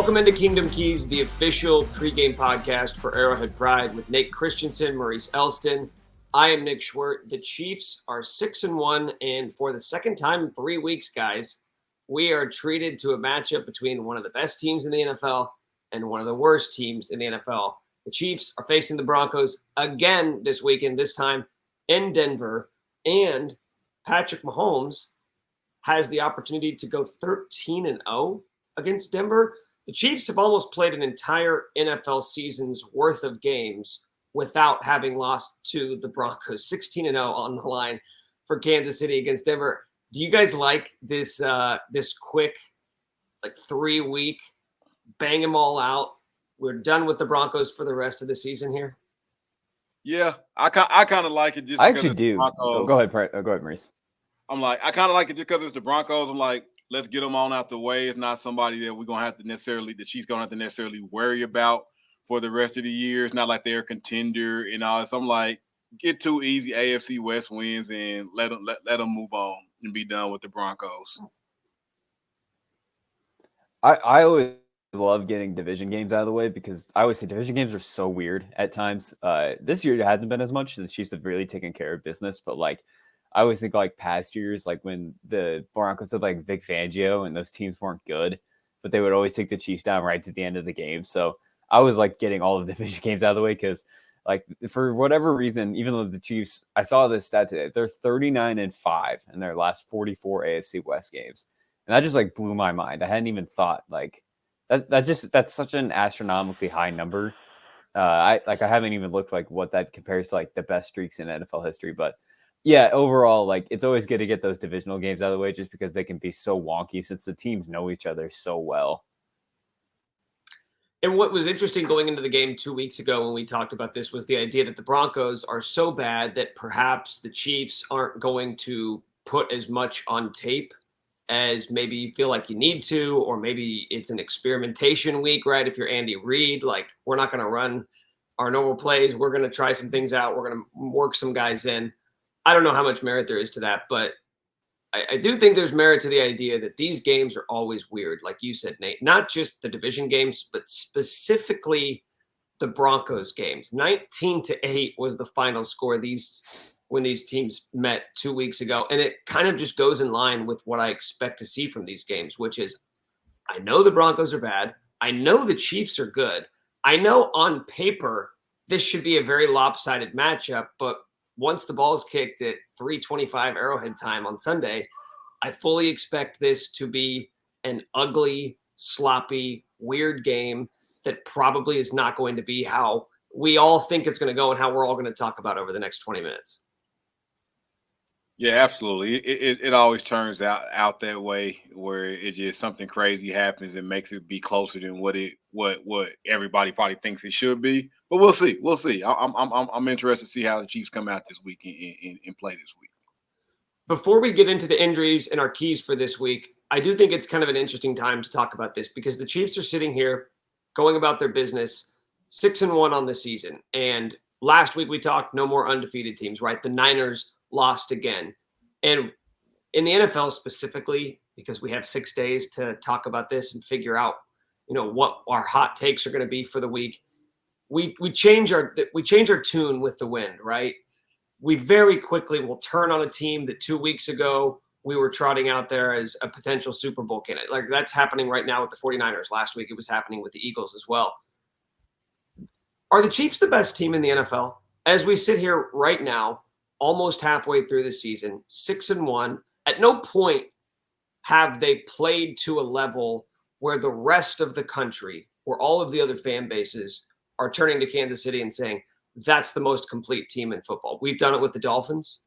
Welcome into Kingdom Keys, the official pregame podcast for Arrowhead Pride with Nate Christensen, Maurice Elston. I am Nick Schwerdt. The Chiefs are 6-1, and for the second time in 3 weeks, guys, we are treated to a matchup between one of the best teams in the NFL and one of the worst teams in the NFL. The Chiefs are facing the Broncos again this weekend, this time in Denver, and Patrick Mahomes has the opportunity to go 13-0 against Denver. The Chiefs have almost played an entire NFL season's worth of games without having lost to the Broncos. 16-0 on the line for Kansas City against Denver. Do you guys like this this quick, 3-week, bang them all out? We're done with the Broncos for the rest of the season here? Yeah, I kind of like it just I because actually it's do. the Broncos. Go ahead, Maurice. I'm like, I kind of like it just because it's the Broncos. I'm like, let's get them on out the way. It's not somebody that we're going to have to necessarily, the Chiefs going to have to necessarily worry about for the rest of the year. It's not like they're a contender and all. So I'm like, get 2 easy AFC West wins and let them move on and be done with the Broncos. I always love getting division games out of the way because I always say division games are so weird at times. This year it hasn't been as much. The Chiefs have really taken care of business, but I always think past years, when the Broncos had Vic Fangio and those teams weren't good, but they would always take the Chiefs down right to the end of the game. So I was getting all of the division games out of the way because for whatever reason, even though the Chiefs, I saw this stat today, they're 39-5 in their last 44 AFC West games. And that just blew my mind. I hadn't even thought that's such an astronomically high number. I haven't even looked what that compares to the best streaks in NFL history, but yeah, overall, it's always good to get those divisional games out of the way just because they can be so wonky since the teams know each other so well. And what was interesting going into the game 2 weeks ago when we talked about this was the idea that the Broncos are so bad that perhaps the Chiefs aren't going to put as much on tape as maybe you feel like you need to, or maybe it's an experimentation week, right? If you're Andy Reid, we're not going to run our normal plays. We're going to try some things out. We're going to work some guys in. I don't know how much merit there is to that, but I do think there's merit to the idea that these games are always weird, like you said, Nate. Not just the division games, but specifically the Broncos games. 19-8 was the final score when these teams met 2 weeks ago, and it kind of just goes in line with what I expect to see from these games, which is I know the Broncos are bad. I know the Chiefs are good. I know on paper this should be a very lopsided matchup, but once the ball's kicked at 3:25 Arrowhead time on Sunday, I fully expect this to be an ugly, sloppy, weird game that probably is not going to be how we all think it's going to go and how we're all going to talk about over the next 20 minutes. Yeah, absolutely. It always turns out that way where it just something crazy happens and makes it be closer than what everybody probably thinks it should be. But we'll see. We'll see. I'm interested to see how the Chiefs come out this week and play this week. Before we get into the injuries and our keys for this week, I do think it's kind of an interesting time to talk about this because the Chiefs are sitting here going about their business 6-1 on the season. And last week we talked no more undefeated teams, right? The Niners lost again. And in the NFL specifically, because we have 6 days to talk about this and figure out, what our hot takes are going to be for the week, we change our tune with the wind, right? We very quickly will turn on a team that 2 weeks ago we were trotting out there as a potential Super Bowl candidate. That's happening right now with the 49ers. Last week it was happening with the Eagles as well. Are the Chiefs the best team in the NFL? As we sit here right now, almost halfway through the season, 6-1. At no point have they played to a level where the rest of the country, where all of the other fan bases are turning to Kansas City and saying, that's the most complete team in football. We've done it with the Dolphins.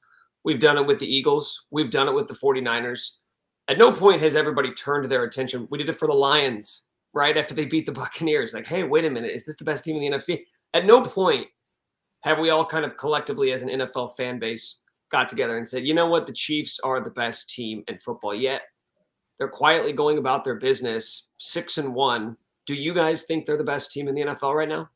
We've done it with the Eagles. We've done it with the 49ers. At no point has everybody turned their attention. We did it for the Lions, right? After they beat the Buccaneers. Hey, wait a minute. Is this the best team in the NFC? At no point have we all kind of collectively as an NFL fan base got together and said, you know what, the Chiefs are the best team in football, yet they're quietly going about their business 6-1. Do you guys think they're the best team in the NFL right now?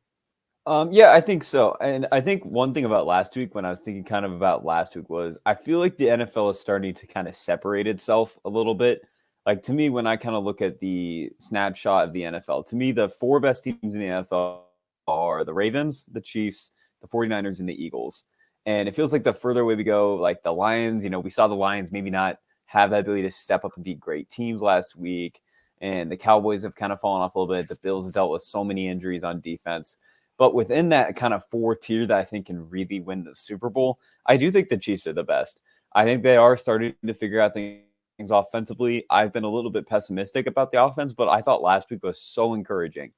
Yeah, I think so. And I think one thing about last week, when I was thinking kind of about last week, was I feel like the NFL is starting to kind of separate itself a little bit. Like, to me, when I kind of look at the snapshot of the NFL, to me, the 4 best teams in the NFL are the Ravens, the Chiefs, the 49ers, and the Eagles. And it feels like the further away we go, like the Lions, we saw the Lions maybe not have that ability to step up and be great teams last week. And the Cowboys have kind of fallen off a little bit. The Bills have dealt with so many injuries on defense. But within that kind of 4 tier that I think can really win the Super Bowl, I do think the Chiefs are the best. I think they are starting to figure out things offensively. I've been a little bit pessimistic about the offense, but I thought last week was so encouraging.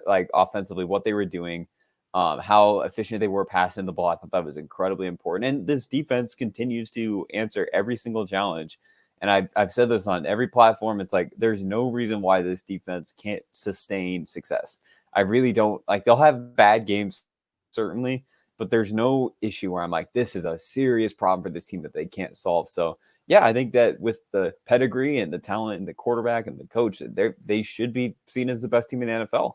Like offensively, what they were doing, how efficient they were passing the ball. I thought that was incredibly important. And this defense continues to answer every single challenge. And I've said this on every platform. It's like, there's no reason why this defense can't sustain success. I really don't. Like, they'll have bad games, certainly, but there's no issue where I'm like, this is a serious problem for this team that they can't solve. So, yeah, I think that with the pedigree and the talent and the quarterback and the coach, they should be seen as the best team in the NFL.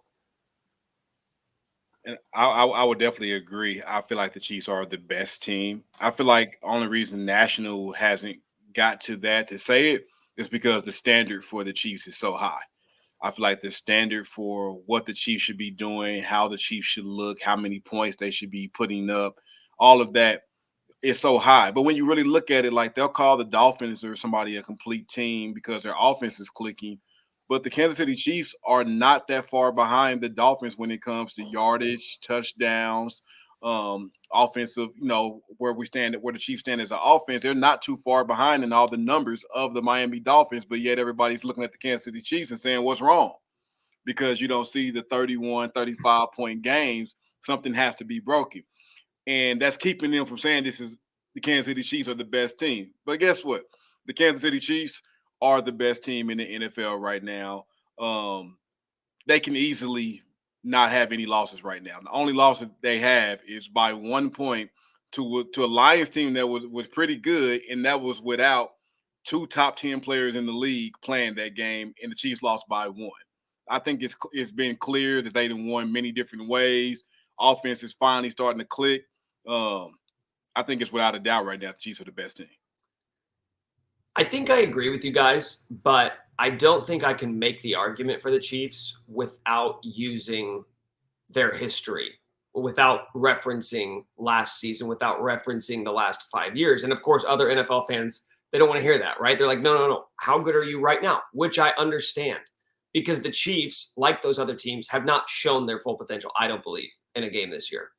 And I would definitely agree. I feel like the Chiefs are the best team. I feel like the only reason National hasn't got to that to say it is because the standard for the Chiefs is so high. I feel like the standard for what the Chiefs should be doing, how the Chiefs should look, how many points they should be putting up, all of that is so high. But when you really look at it, like, they'll call the Dolphins or somebody a complete team because their offense is clicking. But the Kansas City Chiefs are not that far behind the Dolphins when it comes to yardage, touchdowns, offensive, where the Chiefs stand as an offense. They're not too far behind in all the numbers of the Miami Dolphins, but yet everybody's looking at the Kansas City Chiefs and saying, what's wrong? Because you don't see the 31, 35-point games. Something has to be broken. And that's keeping them from saying this is the Kansas City Chiefs are the best team. But guess what? The Kansas City Chiefs are the best team in the NFL right now. They can easily not have any losses right now. The only loss that they have is by 1 point to a Lions team that was pretty good, and that was without 2 top 10 players in the league playing that game, and the Chiefs lost by 1. I think it's been clear that they done won many different ways. Offense is finally starting to click. I think it's without a doubt right now the Chiefs are the best team. I think I agree with you guys, but I don't think I can make the argument for the Chiefs without using their history, without referencing last season, without referencing the last 5 years. And of course, other NFL fans, they don't want to hear that, right? They're like, no. How good are you right now? Which I understand, because the Chiefs, like those other teams, have not shown their full potential, I don't believe, in a game this year.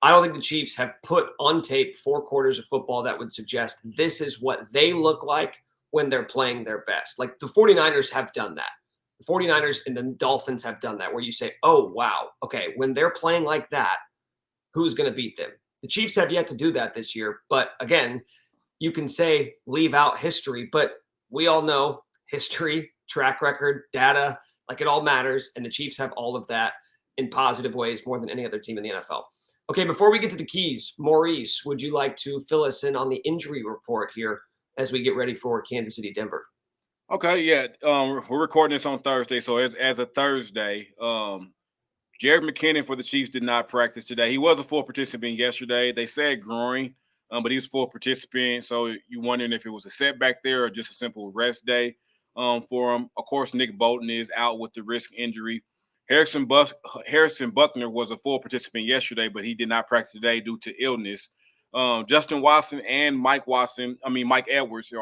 I don't think the Chiefs have put on tape 4 quarters of football that would suggest this is what they look like when they're playing their best. Like, the 49ers have done that. The 49ers and the Dolphins have done that, where you say, oh, wow, okay, when they're playing like that, who's going to beat them? The Chiefs have yet to do that this year. But again, you can say leave out history, but we all know history, track record, data, like, it all matters. And the Chiefs have all of that in positive ways more than any other team in the NFL. Okay, before we get to the keys, Maurice, would you like to fill us in on the injury report here as we get ready for Kansas City, Denver? Okay, yeah. We're recording this on Thursday, so as a Thursday, Jared McKinnon for the Chiefs did not practice today. He was a full participant yesterday. They said groin, but he was full participant, so you're wondering if it was a setback there or just a simple rest day for him. Of course, Nick Bolton is out with the wrist injury. Harrison Buckner was a full participant yesterday, but he did not practice today due to illness. Justin Watson and Mike Edwards are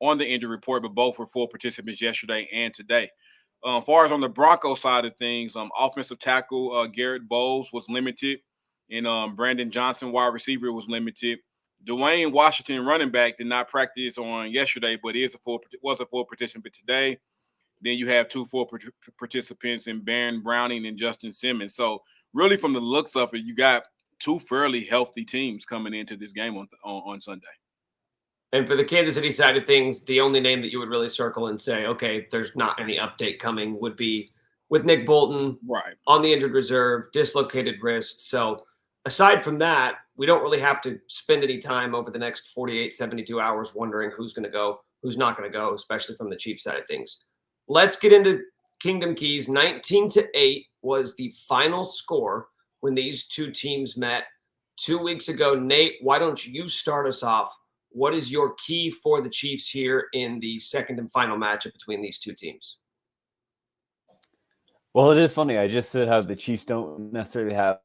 on the injury report, but both were full participants yesterday and today. As far as on the Broncos side of things, offensive tackle Garrett Bowles was limited, and Brandon Johnson, wide receiver, was limited. Dwayne Washington, running back, did not practice on yesterday, but was a full participant today. Then you have 2 full participants in Baron Browning and Justin Simmons. So really, from the looks of it, you got 2 fairly healthy teams coming into this game on Sunday. And for the Kansas City side of things, the only name that you would really circle and say, okay, there's not any update coming, would be with Nick Bolton, right, on the injured reserve, dislocated wrist. So aside from that, we don't really have to spend any time over the next 48, 72 hours wondering who's going to go, who's not going to go, especially from the Chiefs side of things. Let's get into Kingdom Keys. 19-8 was the final score when these 2 teams met 2 weeks ago. Nate, why don't you start us off what is your key for the Chiefs here in the second and final matchup between these two teams? Well, it is funny. I just said how the Chiefs don't necessarily have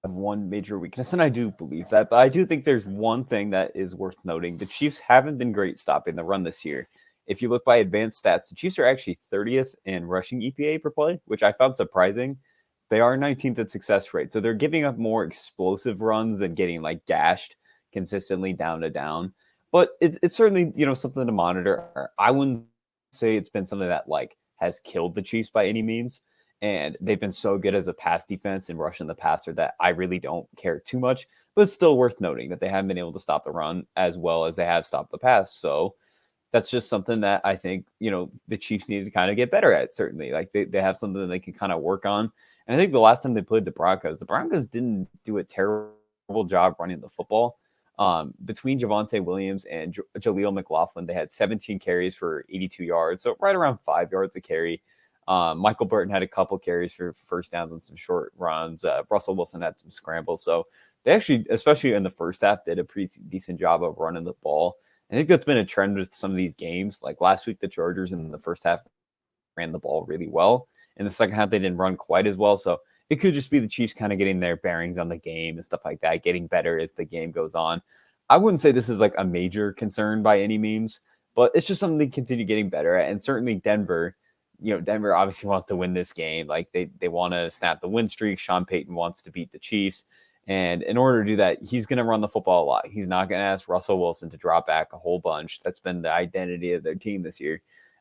one major weakness, and I do believe that. But I do think there's one thing that is worth noting. The Chiefs haven't been great stopping the run this year. If you look by advanced stats, the Chiefs are actually 30th in rushing EPA per play, which I found surprising. They are 19th at success rate. So they're giving up more explosive runs than getting like gashed consistently down to down. But it's certainly, something to monitor. I wouldn't say it's been something that like has killed the Chiefs by any means. And they've been so good as a pass defense and rushing the passer that I really don't care too much. But it's still worth noting that they haven't been able to stop the run as well as they have stopped the pass. So that's just something that I think, the Chiefs need to kind of get better at, certainly. Like they have something that they can kind of work on. And I think the last time they played the Broncos didn't do a terrible job running the football. Between Javonte Williams and Jaleel McLaughlin, they had 17 carries for 82 yards. So right around 5 yards a carry. Michael Burton had a couple carries for first downs and some short runs. Russell Wilson had some scrambles. So they actually, especially in the first half, did a pretty decent job of running the ball. I think that's been a trend with some of these games. Like last week, the Chargers in the first half ran the ball really well. In the second half, they didn't run quite as well. So it could just be the Chiefs kind of getting their bearings on the game and stuff like that, getting better as the game goes on. I wouldn't say this is like a major concern by any means, but it's just something to continue getting better at. And certainly Denver obviously wants to win this game. Like they want to snap the win streak. Sean Payton wants to beat the Chiefs. And in order to do that, he's going to run the football a lot. He's not going to ask Russell Wilson to drop back a whole bunch. That's been the identity of their team this year.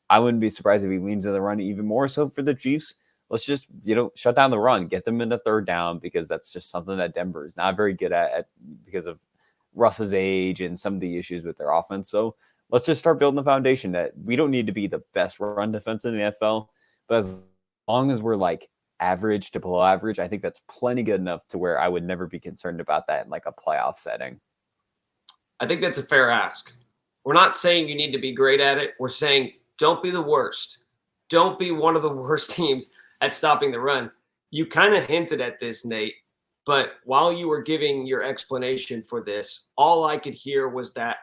I wouldn't be surprised if he leans to the run even more. So for the Chiefs, let's just, shut down the run, get them into third down, because that's just something that Denver is not very good at because of Russ's age and some of the issues with their offense. So let's just start building the foundation that we don't need to be the best run defense in the NFL, but as long as we're like average to below average, I think that's plenty good enough to where I would never be concerned about that in like a playoff setting. I think that's a fair ask. We're not saying you need to be great at it. We're saying don't be the worst. Don't be one of the worst teams at stopping the run. You kind of hinted at this, Nate, but while you were giving your explanation for this, all I could hear was that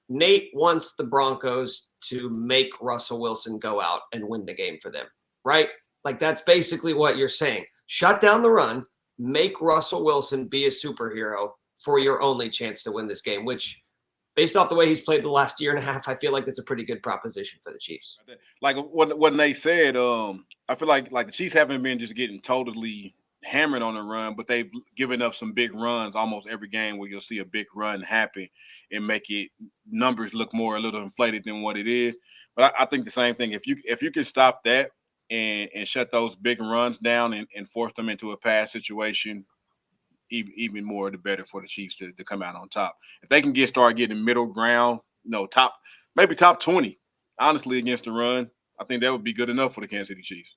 Nate wants the Broncos to make Russell Wilson go out and win the game for them, right? Like that's basically what you're saying. Shut down the run, make Russell Wilson be a superhero for your only chance to win this game, which based off the way he's played the last year and a half, I feel like that's a pretty good proposition for the Chiefs. Like what Nate said, I feel like the Chiefs haven't been just getting totally hammered on the run, but they've given up some big runs almost every game where you'll see a big run happen and make it numbers look a little inflated than what it is. But I think the same thing. If you can stop that and shut those big runs down and force them into a pass situation, even more the better for the Chiefs to come out on top. If they can start getting middle ground, maybe top 20, honestly, against the run, I think that would be good enough for the Kansas City Chiefs.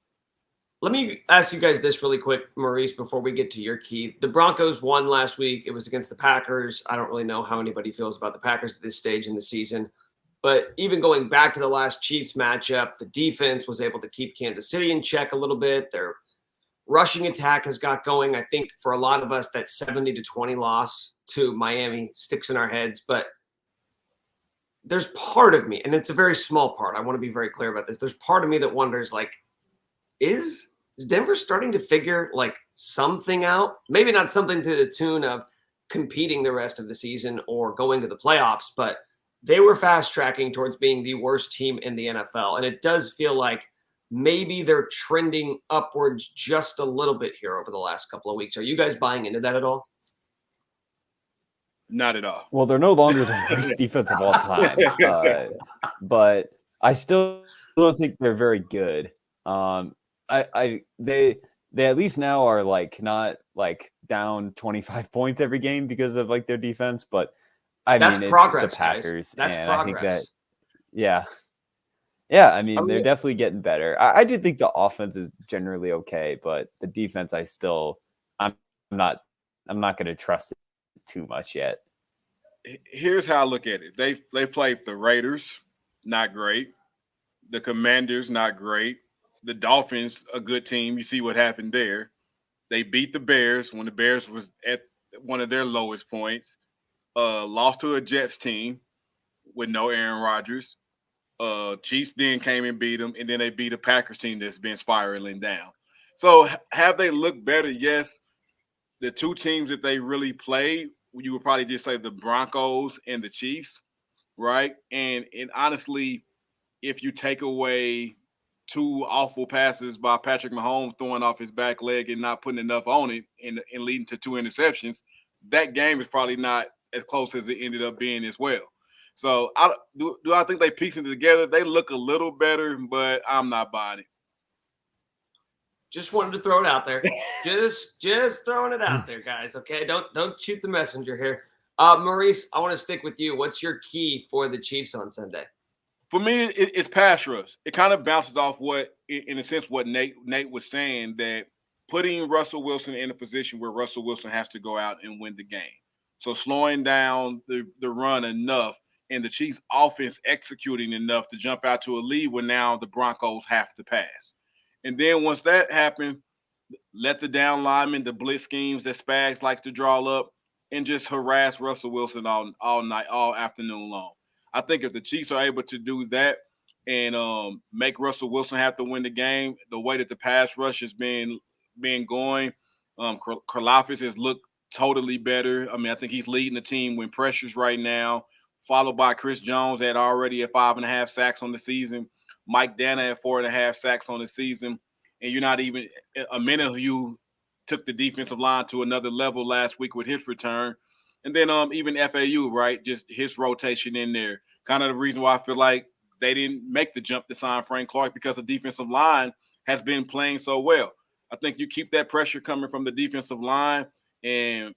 Let me ask you guys this really quick, Maurice, before we get to your key. The Broncos won last week. It was against the Packers. I don't really know how anybody feels about the Packers at this stage in the season. But even going back to the last Chiefs matchup, the defense was able to keep Kansas City in check a little bit. Their rushing attack has got going. I think for a lot of us, that 70-20 loss to Miami sticks in our heads. But there's part of me, and it's a very small part. I want to be very clear about this. There's part of me that wonders, like, is Denver starting to figure like something out? Maybe not something to the tune of competing the rest of the season or going to the playoffs, but they were fast tracking towards being the worst team in the NFL. And it does feel like maybe they're trending upwards just a little bit here over the last couple of weeks. Are you guys buying into that at all? Not at all. Well, they're no longer the worst defense of all time, but I still don't think they're very good. They at least now are like not like down 25 points every game because of like their defense, but that's progress, it's the Packers. Guys. That's and progress. I think that, yeah. I mean, they're definitely getting better. I do think the offense is generally okay, but the defense, I'm not going to trust it too much yet. Here's how I look at it. They played the Raiders, not great. The Commanders, not great. The Dolphins, a good team. You see what happened there. They beat the Bears when the Bears was at one of their lowest points. Lost to a Jets team. with no Aaron Rodgers. Chiefs then came and beat them, and then they beat a Packers team that's been spiraling down. So have they looked better? Yes. The two teams that they really played, you would probably just say the Broncos and the Chiefs, right? And honestly, if you take away two awful passes by Patrick Mahomes throwing off his back leg and not putting enough on it and leading to two interceptions, that game is probably not as close as it ended up being as well. So do I think they piecing it together? They look a little better, but I'm not buying it. Just wanted to throw it out there. just throwing it out there, guys. Okay, don't shoot the messenger here. Maurice, I want to stick with you. What's your key for the Chiefs on Sunday? For me, it's pass rush. It kind of bounces off what, in a sense, what Nate was saying, that putting Russell Wilson in a position where Russell Wilson has to go out and win the game. So slowing down the run enough, and the Chiefs' offense executing enough to jump out to a lead when now the Broncos have to pass. And then once that happens, let the down linemen, the blitz schemes that Spags likes to draw up, and just harass Russell Wilson all night, all afternoon long. I think if the Chiefs are able to do that and make Russell Wilson have to win the game, the way that the pass rush has been going, Karlaftis has looked totally better. I mean, I think he's leading the team when pressures right now, followed by Chris Jones at already at 5.5 sacks on the season. Mike Dana at 4.5 sacks on the season. And you're not even a minute of you took the defensive line to another level last week with his return. And then even FAU, right, just his rotation in there. Kind of the reason why I feel like they didn't make the jump to sign Frank Clark, because the defensive line has been playing so well. I think you keep that pressure coming from the defensive line and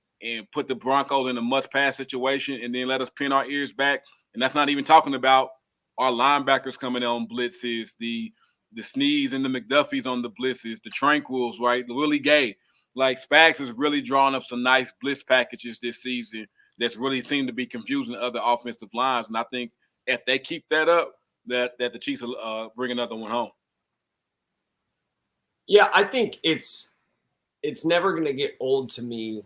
put the Broncos in a must-pass situation, and then let us pin our ears back. And that's not even talking about our linebackers coming on blitzes, the Sneeds and the McDuffies on the blitzes, the Tranquils, right, the Willie Gay. Like, Spags has really drawn up some nice blitz packages this season that's really seemed to be confusing other offensive lines. And I think if they keep that up, that the Chiefs will bring another one home. Yeah, I think it's never going to get old to me,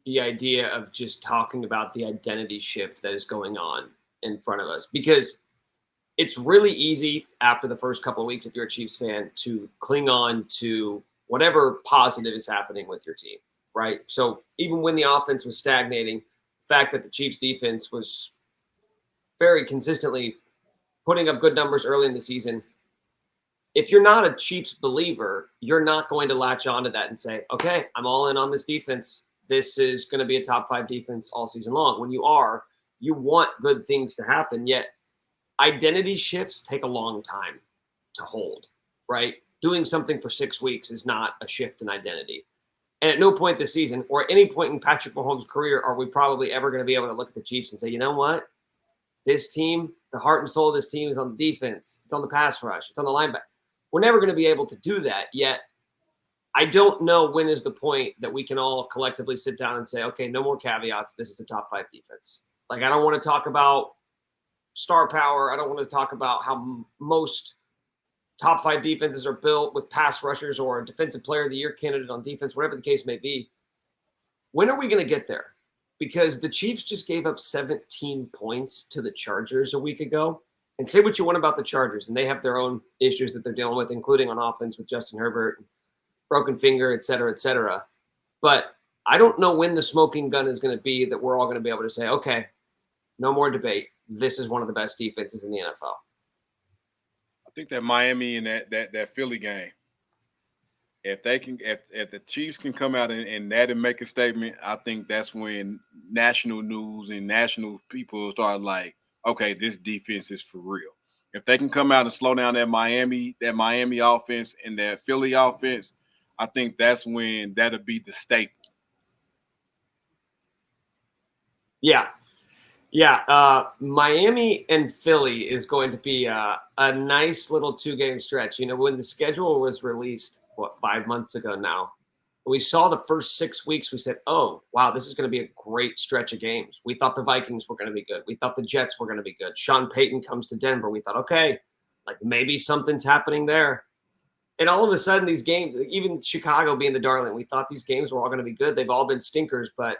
the idea of just talking about the identity shift that is going on in front of us, because it's really easy after the first couple of weeks, if you're a Chiefs fan, to cling on to whatever positive is happening with your team, right? So even when the offense was stagnating, the fact that the Chiefs defense was very consistently putting up good numbers early in the season, if you're not a Chiefs believer, you're not going to latch onto that and say, okay, I'm all in on this defense. This is going to be a top 5 defense all season long. When you are, you want good things to happen, yet identity shifts take a long time to hold, right? Doing something for 6 weeks is not a shift in identity. And at no point this season or any point in Patrick Mahomes' career are we probably ever going to be able to look at the Chiefs and say, you know what? This team, the heart and soul of this team is on the defense. It's on the pass rush. It's on the linebacker. We're never going to be able to do that, yet I don't know when is the point that we can all collectively sit down and say, okay, no more caveats. This is a top 5 defense. Like, I don't want to talk about star power. I don't want to talk about how most top 5 defenses are built with pass rushers or a defensive player of the year candidate on defense, whatever the case may be. When are we going to get there? Because the Chiefs just gave up 17 points to the Chargers a week ago. And say what you want about the Chargers, and they have their own issues that they're dealing with, including on offense with Justin Herbert, broken finger, et cetera, et cetera. But I don't know when the smoking gun is going to be that we're all going to be able to say, okay, no more debate. This is one of the best defenses in the NFL. I think that Miami and that Philly game, if the Chiefs can come out and make a statement, I think that's when national news and national people start like, okay, this defense is for real. If they can come out and slow down that Miami offense and that Philly offense, I think that's when that'll be the staple. Yeah. Miami and Philly is going to be a nice little 2-game stretch. You know, when the schedule was released, 5 months ago now, we saw the first 6 weeks. We said, oh, wow, this is going to be a great stretch of games. We thought the Vikings were going to be good. We thought the Jets were going to be good. Sean Payton comes to Denver. We thought, okay, like maybe something's happening there. And all of a sudden these games, even Chicago being the darling, we thought these games were all going to be good. They've all been stinkers, but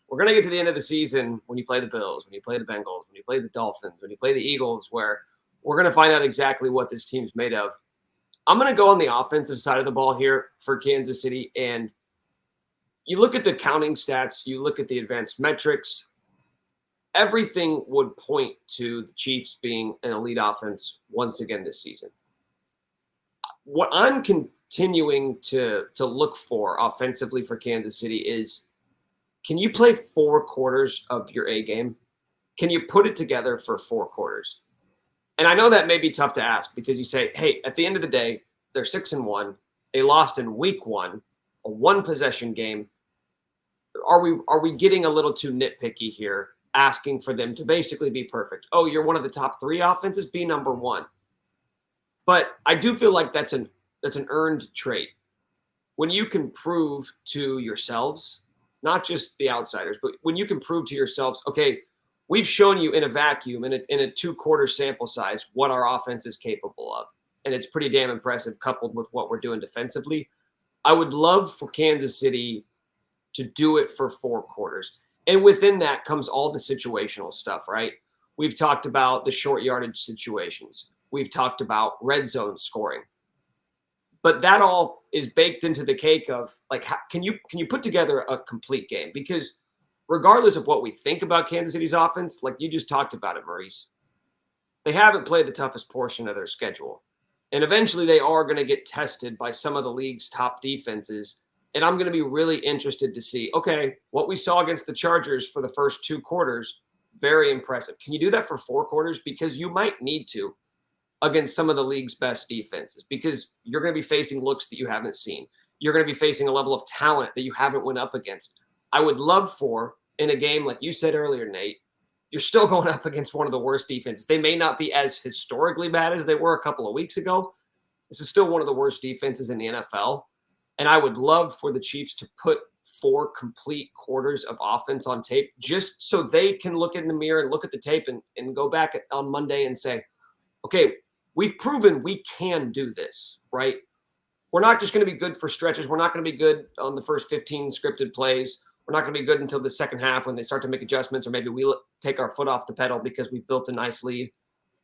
we're going to get to the end of the season when you play the Bills, when you play the Bengals, when you play play the Dolphins, when you play the Eagles, where we're going to find out exactly what this team's made of. I'm going to go on the offensive side of the ball here for Kansas City. And you look at the counting stats, you look at the advanced metrics, everything would point to the Chiefs being an elite offense once again this season. What I'm continuing to look for offensively for Kansas City is, can you play 4 quarters of your A game? Can you put it together for 4 quarters? And I know that may be tough to ask because you say, hey, at the end of the day, they're 6-1. They lost in week 1, a 1-possession game. Are we getting a little too nitpicky here, asking for them to basically be perfect? Oh, you're one of the top 3 offenses, be number 1. But I do feel like that's an earned trait. When you can prove to yourselves, not just the outsiders, but when you can prove to yourselves, okay, we've shown you in a vacuum, in a 2-quarter sample size, what our offense is capable of. And it's pretty damn impressive coupled with what we're doing defensively. I would love for Kansas City to do it for 4 quarters. And within that comes all the situational stuff, right? We've talked about the short yardage situations. We've talked about red zone scoring. But that all is baked into the cake of, like, how, can you put together a complete game? Because regardless of what we think about Kansas City's offense, like you just talked about it, Maurice, they haven't played the toughest portion of their schedule. And eventually they are going to get tested by some of the league's top defenses. And I'm going to be really interested to see, okay, what we saw against the Chargers for the first 2 quarters, very impressive. Can you do that for 4 quarters? Because you might need to against some of the league's best defenses, because you're going to be facing looks that you haven't seen. You're going to be facing a level of talent that you haven't went up against. I would love for, in a game like you said earlier, Nate, you're still going up against one of the worst defenses. They may not be as historically bad as they were a couple of weeks ago. This is still one of the worst defenses in the NFL. And I would love for the Chiefs to put 4 complete quarters of offense on tape, just so they can look in the mirror and look at the tape and go back on Monday and say, okay, we've proven we can do this, right? We're not just going to be good for stretches. We're not going to be good on the first 15 scripted plays. We're not going to be good until the second half when they start to make adjustments, or maybe we take our foot off the pedal because we've built a nice lead.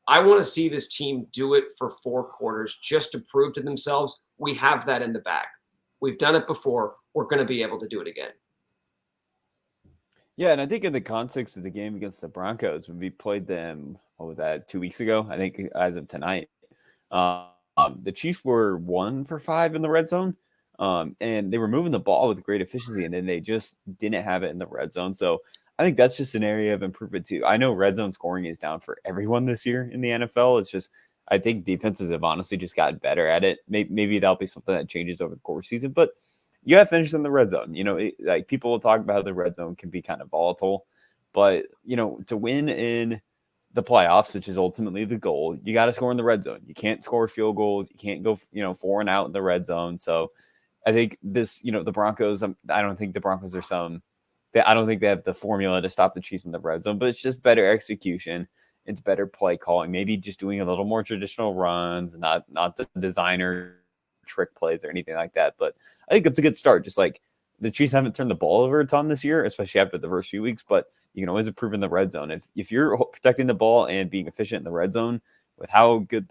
I want to see this team do it for 4 quarters just to prove to themselves we have that in the bag. We've done it before. We're going to be able to do it again. Yeah, and I think in the context of the game against the Broncos, when we played them, what was that, 2 weeks ago? I think as of tonight, the Chiefs were 1 for 5 in the red zone, and they were moving the ball with great efficiency, and then they just didn't have it in the red zone. So I think that's just an area of improvement too. I know red zone scoring is down for everyone this year in the NFL. It's just, I think defenses have honestly just gotten better at it. Maybe that'll be something that changes over the course of the season, but you have finished in the red zone. You know, like people will talk about how the red zone can be kind of volatile, but you know, to win in the playoffs, which is ultimately the goal, you got to score in the red zone. You can't score field goals. You can't go, 4 and out in the red zone. So I think this, the Broncos, I don't think the Broncos are I don't think they have the formula to stop the Chiefs in the red zone, but it's just better execution. It's better play calling, maybe just doing a little more traditional runs, not the designer trick plays or anything like that. But I think it's a good start. Just like the Chiefs haven't turned the ball over a ton this year, especially after the first few weeks, but you can always improve in the red zone. If you're protecting the ball and being efficient in the red zone with how good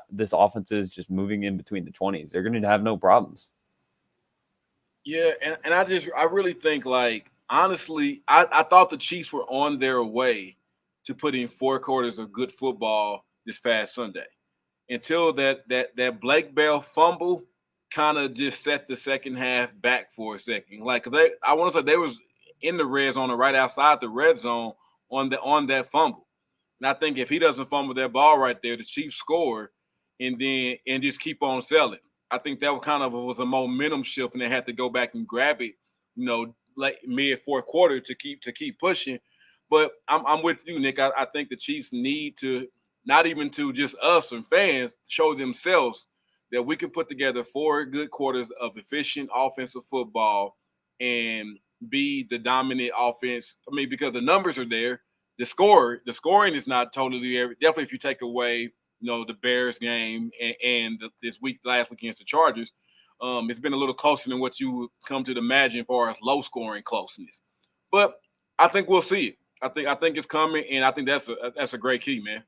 this offense is, just moving in between the 20s, they're going to have no problems. Yeah, and I really think, like, honestly, I thought the Chiefs were on their way to putting 4 quarters of good football this past Sunday, until that Blake Bell fumble kind of just set the second half back for a second. Like, I want to say they was in the red zone or right outside the red zone on that fumble. And I think if he doesn't fumble that ball right there, the Chiefs score and just keep on selling. I think that was a momentum shift, and they had to go back and grab it, like mid 4th quarter to keep pushing. But I'm with you, Nick. I think the Chiefs need to, not even to just us and fans, show themselves that we can put together 4 good quarters of efficient offensive football and be the dominant offense. I mean, because the numbers are there. The scoring is not totally there. Definitely if you take away, the Bears game and last week against the Chargers, it's been a little closer than what you come to imagine as far as low scoring closeness. But I think we'll see it. I think it's coming, and I think that's a great key, man.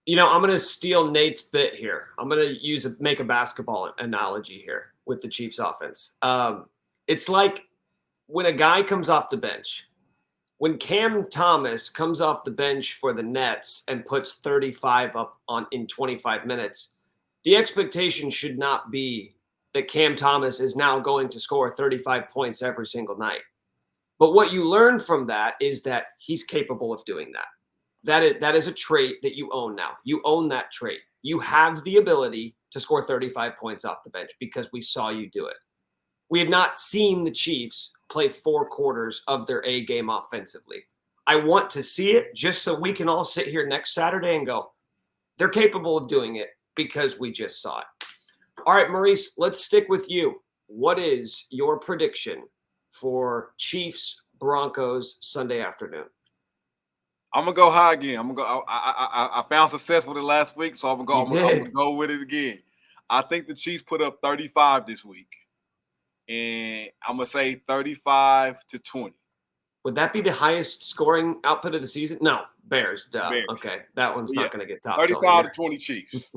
You know, I'm going to steal Nate's bit here. I'm going to make a basketball analogy here with the Chiefs offense. It's like when a guy comes off the bench, when Cam Thomas comes off the bench for the Nets and puts 35 up in 25 minutes, the expectation should not be that Cam Thomas is now going to score 35 points every single night. But what you learn from that is that he's capable of doing that. That is a trait that you own now. You own that trait. You have the ability to score 35 points off the bench because we saw you do it. We have not seen the Chiefs play 4 quarters of their A game offensively. I want to see it just so we can all sit here next Saturday and go, they're capable of doing it because we just saw it. All right, Maurice, let's stick with you. What is your prediction for Chiefs Broncos Sunday afternoon? I'm gonna go high again. I found success with it last week, so I'm gonna go with it again. I think the Chiefs put up 35 this week, and I'm gonna say 35-20. Would that be the highest scoring output of the season? No, Bears. Duh. Bears. Okay, that one's not going to get topped. 35-20 Chiefs.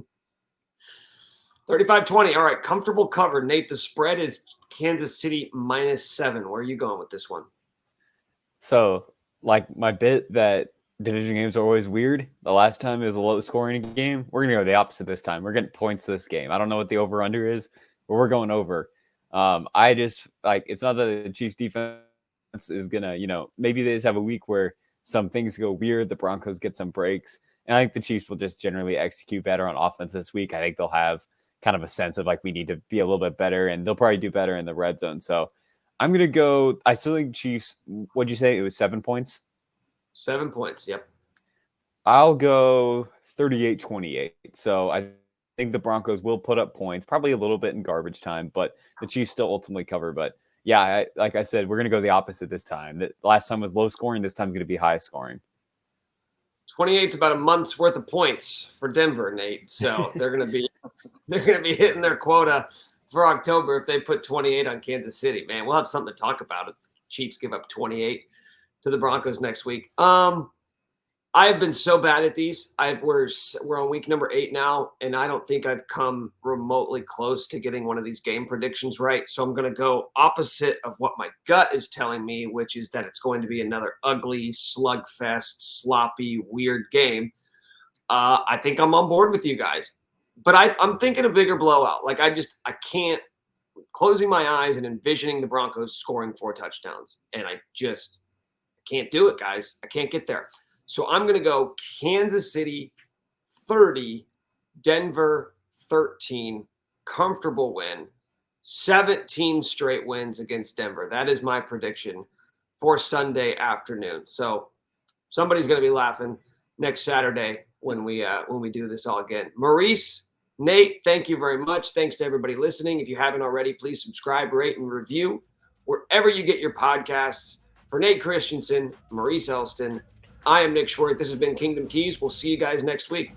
35-20. All right, comfortable cover. Nate, the spread is Kansas City -7. Where are you going with this one? So, like my bit that division games are always weird. The last time it was a low-scoring game. We're going to go the opposite this time. We're getting points this game. I don't know what the over-under is, but we're going over. I just, it's not that the Chiefs defense is going to, maybe they just have a week where some things go weird. The Broncos get some breaks. And I think the Chiefs will just generally execute better on offense this week. I think they'll have kind of a sense of we need to be a little bit better, and they'll probably do better in the red zone. So I'm going to go, I still think Chiefs, what'd you say? It was 7 points? 7 points, yep. I'll go 38-28. So I think the Broncos will put up points, probably a little bit in garbage time, but the Chiefs still ultimately cover. But yeah, like I said, we're going to go the opposite this time. The last time was low scoring. This time's going to be high scoring. 28 is about a month's worth of points for Denver, Nate. So they're going to be hitting their quota for October if they put 28 on Kansas City. Man, we'll have something to talk about if the Chiefs give up 28 to the Broncos next week. I have been so bad at these. We're on week number 8 now, and I don't think I've come remotely close to getting one of these game predictions right. So I'm going to go opposite of what my gut is telling me, which is that it's going to be another ugly, slugfest, sloppy, weird game. I think I'm on board with you guys, but I'm thinking a bigger blowout. I can't, closing my eyes and envisioning the Broncos scoring 4 touchdowns, and I just can't do it, guys. I can't get there. So I'm going to go Kansas City 30, Denver 13, comfortable win, 17 straight wins against Denver. That is my prediction for Sunday afternoon. So somebody's going to be laughing next Saturday when we do this all again. Maurice, Nate, thank you very much. Thanks to everybody listening. If you haven't already, please subscribe, rate, and review wherever you get your podcasts. For Nate Christensen, Maurice Elston, I am Nick Schwerdt. This has been Kingdom Keys. We'll see you guys next week.